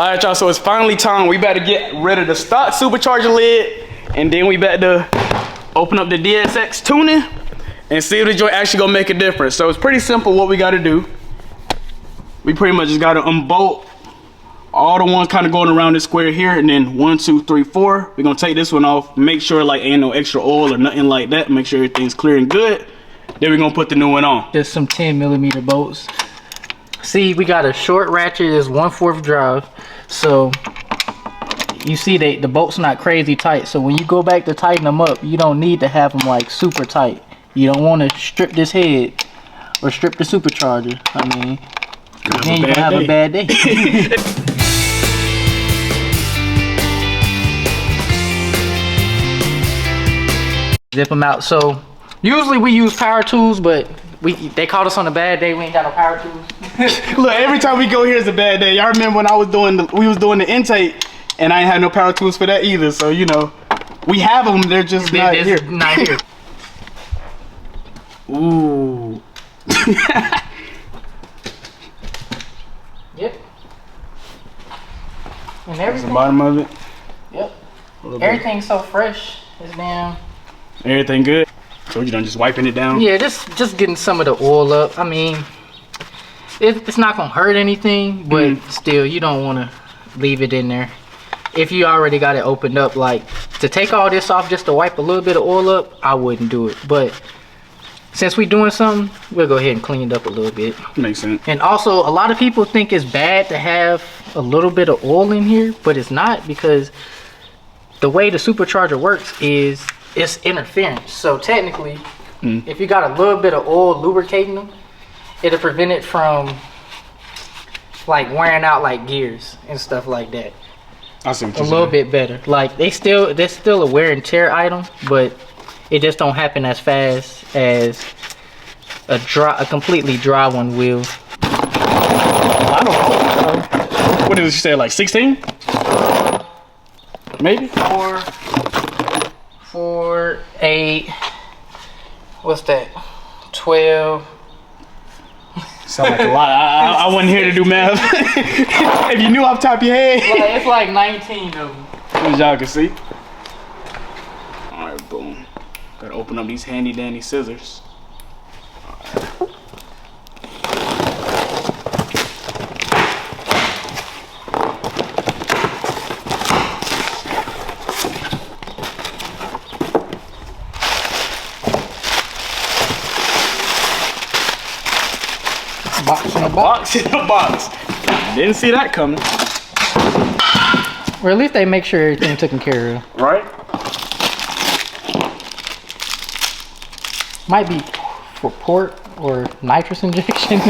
Alright y'all, so it's finally time. We better get rid of the stock supercharger lid, and then we better open up the DSX tuning and see if the joint actually gonna make a difference. So it's pretty simple what we gotta do. We pretty much just gotta unbolt all the ones kind of going around this square here, and then 1, 2, 3, 4. We're gonna take this one off, make sure like ain't no extra oil or nothing like that, make sure everything's clear and good. Then we're gonna put the new one on. Just some 10mm bolts. See, we got a short ratchet, is 1/4 drive. So you see the bolt's not crazy tight. So when you go back to tighten them up, you don't need to have them like super tight. You don't want to strip this head or strip the supercharger. I mean, then you're gonna have a bad day. Zip them out. So usually we use power tools, but they caught us on a bad day. We ain't got no power tools. Look, every time we go here is a bad day. Y'all remember when we was doing the intake, and I ain't had no power tools for that either. So you know, we have them. They're just not here. Not here. Ooh. Yep. And That's everything. the bottom of it. Yep. Everything's so fresh. It's damn. Everything good. So you done just wiping it down? Yeah, just getting some of the oil up. I mean, it's not gonna hurt anything, but still, you don't want to leave it in there. If you already got it opened up, like to take all this off just to wipe a little bit of oil up, I wouldn't do it. But since we're doing something, we'll go ahead and clean it up a little bit. Makes sense. And also, a lot of people think it's bad to have a little bit of oil in here, but it's not, because the way the supercharger works is it's interference. So technically, if you got a little bit of oil lubricating them, it'll prevent it from like wearing out like gears and stuff like that. I see what you're saying. A little bit better. Like they're still a wear and tear item, but it just don't happen as fast as a completely dry one will. I don't know. What did you say, like 16? Maybe? 4, 8. What's that? 12. Sound like a lot. I wasn't here to do math. If you knew off the top of your head. It's like 19 of them. As y'all can see. Alright, boom. Gotta open up these handy dandy scissors. Box in a box. Didn't see that coming. Or at least they make sure everything's taken care of. Right? Might be for port or nitrous injection.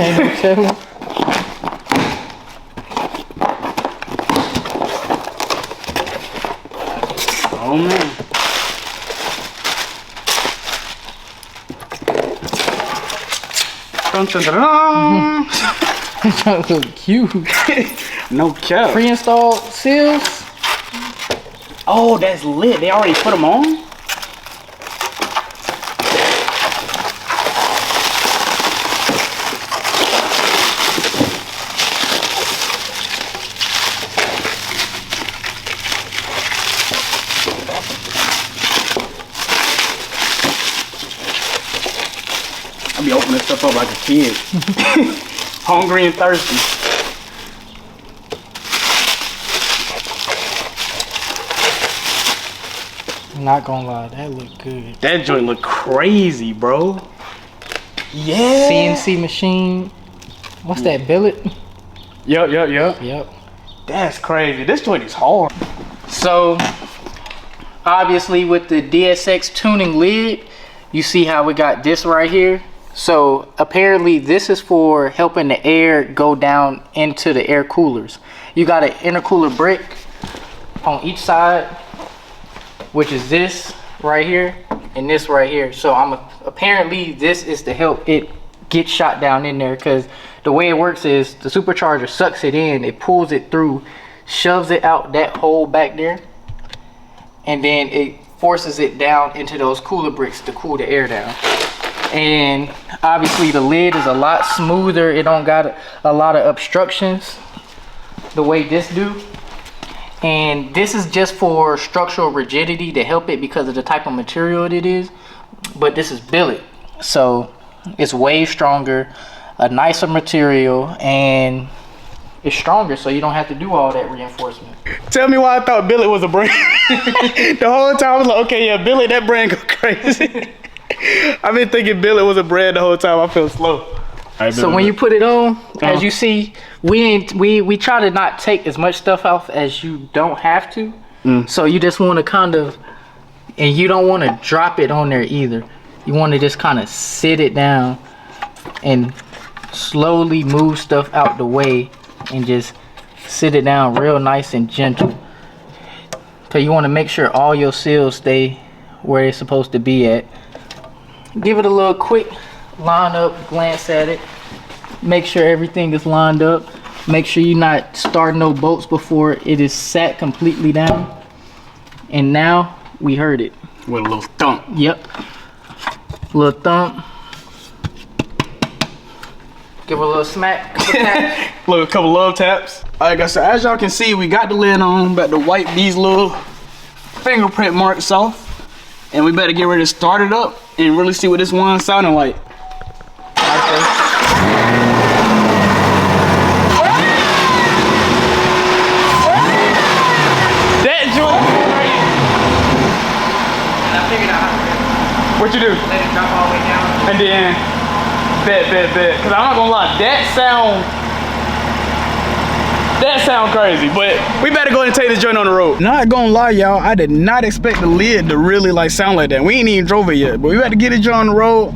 Oh man. Dun, dun, dun, dun. That look cute. No cap. Pre-installed seals. Oh, that's lit. They already put them on? I be opening stuff up like a kid. Hungry and thirsty. I'm not gonna lie, that look good. That joint look crazy, bro. Yeah. CNC machine. What's that, billet? Yep. That's crazy. This joint is hard. So, obviously with the DSX tuning lid, you see how we got this right here. So apparently this is for helping the air go down into the air coolers. You got an intercooler brick on each side, which is this right here and this right here. So apparently this is to help it get shot down in there, because the way it works is the supercharger sucks it in, it pulls it through, shoves it out that hole back there, and then it forces it down into those cooler bricks to cool the air down. And obviously the lid is a lot smoother. It don't got a lot of obstructions. the way this do. And this is just for structural rigidity to help it because of the type of material it is. But this is billet, so it's way stronger, a nicer material, and it's stronger, so you don't have to do all that reinforcement. Tell me why I thought billet was a brand. The whole time I was like, okay, yeah, billet, that brand go crazy. I've been thinking billet was a brand the whole time. I feel slow. Right, so when you put it on, as you see, we try to not take as much stuff off as you don't have to. So you just want to kind of, and you don't want to drop it on there either. You want to just kind of sit it down and slowly move stuff out the way and just sit it down real nice and gentle. So you want to make sure all your seals stay where they're supposed to be at. Give it a little quick line up, glance at it, make sure everything is lined up, make sure you're not starting no bolts before it is sat completely down. And now we heard it with a little thump. Yep, little thump. Give it a little smack, couple love taps. All right guys, so as y'all can see, we got the lid on, about to wipe these little fingerprint marks off, and we better get ready to start it up and really see what this one's sounding like. That joint. And I figured out how to do it. What you do? Let it drop all the way down. And then, bet. Cause I'm not gonna lie, that sound crazy, but we better go ahead and take this joint on the road. Not gonna lie, y'all, I did not expect the lid to really like sound like that. We ain't even drove it yet, but we better get this joint on the road.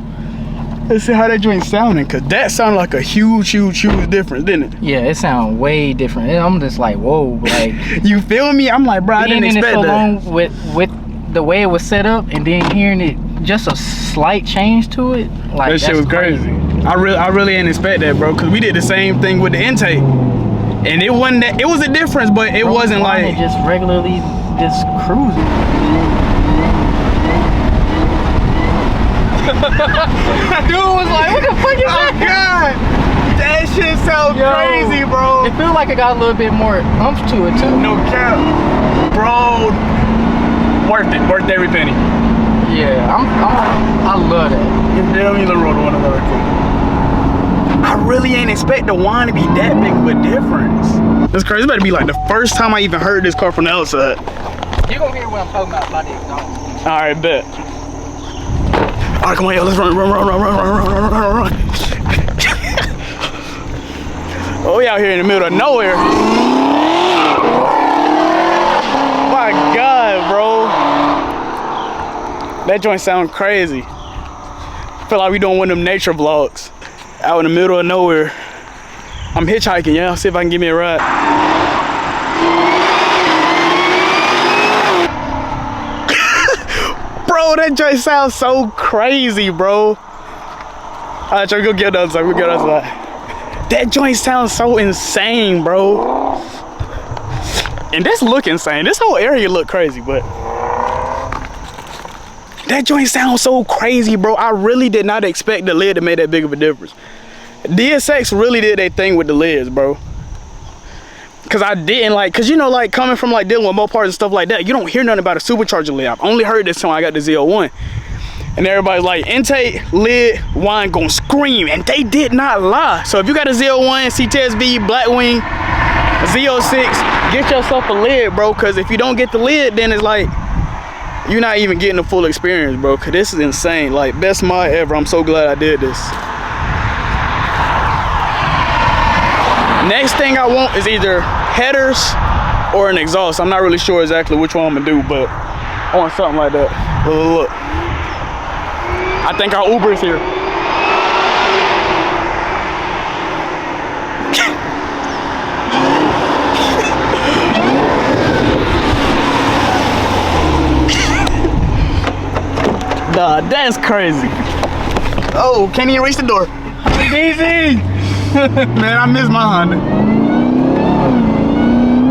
Let's see how that joint sounding, cause that sounded like a huge difference, didn't it? Yeah, it sounds way different. I'm just like, whoa, like you feel me? I'm like, bro, I didn't expect so that. Long with the way it was set up, and then hearing it just a slight change to it, like that shit was crazy. I really ain't expect that, bro, cause we did the same thing with the intake, and it wasn't that. It was a difference, but it wasn't like it just regularly just cruising. Dude was like, what the fuck is that? Oh god, that shit sounds crazy, bro. It feels like it got a little bit more oomph to it too. No cap, bro. Worth it, worth every penny. Yeah, I love that. You feel me? Let's roll one another quick. I really ain't expect the Whine to be that big of a difference. That's crazy. It better be like the first time I even heard this car from the outside. You're gonna hear what I'm talking about by the exhaust. All right, bet. All right, come on, yo, let's run. Oh, we out here in the middle of nowhere. My God, bro. That joint sound crazy. I feel like we doing one of them nature vlogs. Out in the middle of nowhere. I'm hitchhiking, yeah. See if I can give me a ride. Bro, that joint sounds so crazy, bro. Alright, try to go get the other side. We go the other side. That joint sounds so insane, bro. And this look insane. This whole area look crazy, but that joint sounds so crazy, bro. I really did not expect the lid to make that big of a difference. DSX really did their thing with the lids, bro. Cause I didn't like, cause you know, like coming from like dealing with Mopars and stuff like that, you don't hear nothing about a supercharger lid. I've only heard this when I got the ZL1. And everybody's like, intake, lid, Whine gonna scream, and they did not lie. So if you got a ZL1, CTSV, Blackwing, Z06, get yourself a lid, bro. Cause if you don't get the lid, then it's like, you're not even getting the full experience, bro. Cause this is insane. Like, best mod ever. I'm so glad I did this. Next thing I want is either headers or an exhaust. I'm not really sure exactly which one I'm gonna do, but I want something like that. Look. I think our Uber is here. Nah, that's crazy. Oh, can't even reach the door. Easy. Man, I miss my Honda.